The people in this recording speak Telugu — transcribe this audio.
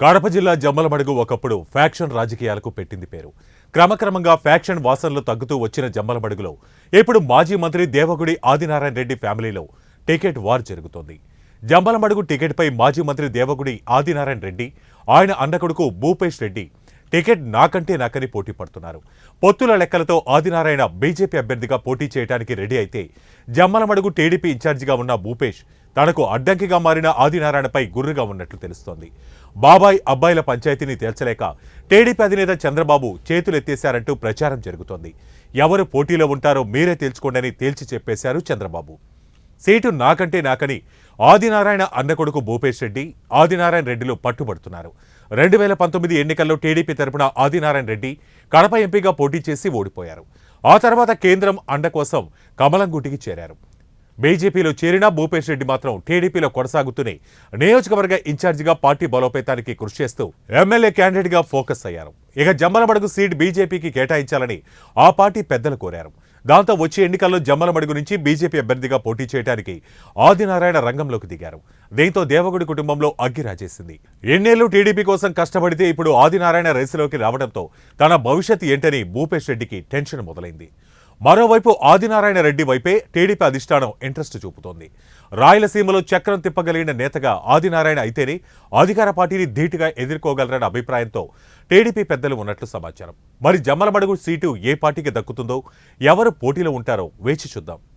కడప జిల్లా జమ్మలమడుగు ఒకప్పుడు ఫ్యాక్షన్ రాజకీయాలకు పెట్టింది పేరు. క్రమక్రమంగా ఫ్యాక్షన్ వాసనలు తగ్గుతూ వచ్చిన జమ్మలమడుగులో ఇప్పుడు మాజీ మంత్రి దేవగుడి ఆదినారాయణ రెడ్డి ఫ్యామిలీలో టికెట్ వార్ జరుగుతోంది. జమ్మలమడుగు టికెట్పై మాజీ మంత్రి దేవగుడి ఆదినారాయణ రెడ్డి, ఆయన అన్న కొడుకు భూపేష్ రెడ్డి టికెట్ నాకని పోటీ పడుతున్నారు. పొత్తుల లెక్కలతో ఆదినారాయణ బీజేపీ అభ్యర్థిగా పోటీ చేయడానికి రెడీ అయితే, జమ్మలమడుగు టీడీపీ ఇన్ఛార్జిగా ఉన్న భూపేష్ తనకు అడ్డంకిగా మారిన ఆదినారాయణపై గుర్రుగా ఉన్నట్లు తెలుస్తోంది. బాబాయ్ అబ్బాయిల పంచాయతీని తేల్చలేక టీడీపీ అధినేత చంద్రబాబు చేతులెత్తేశారంటూ ప్రచారం జరుగుతోంది. ఎవరు పోటీలో ఉంటారో మీరే తేల్చుకోండని తేల్చి చెప్పేశారు చంద్రబాబు. సీటు నాకని ఆదినారాయణ అన్న కొడుకు భూపేష్ రెడ్డి, ఆదినారాయణ రెడ్డిలు పట్టుబడుతున్నారు. 2019 ఎన్నికల్లో టీడీపీ తరపున ఆదినారాయణ రెడ్డి కడప ఎంపీగా పోటీ చేసి ఓడిపోయారు. ఆ తర్వాత కేంద్రం అండ కోసం కమలంగుటికి చేరారు. బీజేపీలో చేరిన భూపేష్ రెడ్డి మాత్రం టీడీపీలో కొనసాగుతూనే నియోజకవర్గ ఇన్ఛార్జిగా పార్టీ బలోపేతానికి కృషి చేస్తూ ఎమ్మెల్యే క్యాండిడేట్గా ఫోకస్ అయ్యారు. ఇక జమ్మలమడుగు సీట్ బీజేపీకి కేటాయించాలని ఆ పార్టీ పెద్దలు కోరారు. దాంతో వచ్చే ఎన్నికల్లో జమ్మలమడుగు నుంచి బీజేపీ అభ్యర్థిగా పోటీ చేయడానికి ఆదినారాయణ రంగంలోకి దిగారు. దీంతో దేవగుడి కుటుంబంలో అగ్గి రాజేసింది. ఎన్నేళ్లు టీడీపీ కోసం కష్టపడితే ఇప్పుడు ఆదినారాయణ రేసులోకి రావడంతో తన భవిష్యత్ ఏంటని భూపేష్ రెడ్డికి టెన్షన్ మొదలైంది. మరోవైపు ఆదినారాయణ రెడ్డి వైపే టీడీపీ అధిష్టానం ఇంట్రెస్ట్ చూపుతోంది. రాయలసీమలో చక్రం తిప్పగలిగిన నేతగా ఆదినారాయణ అయితేనే అధికార పార్టీని ధీటుగా ఎదుర్కోగలరన్న అభిప్రాయంతో టీడీపీ పెద్దలు ఉన్నట్లు సమాచారం. మరి జమ్మలమడుగు సీటు ఏ పార్టీకి దక్కుతుందో, ఎవరు పోటీలో ఉంటారో వేచి చూద్దాం.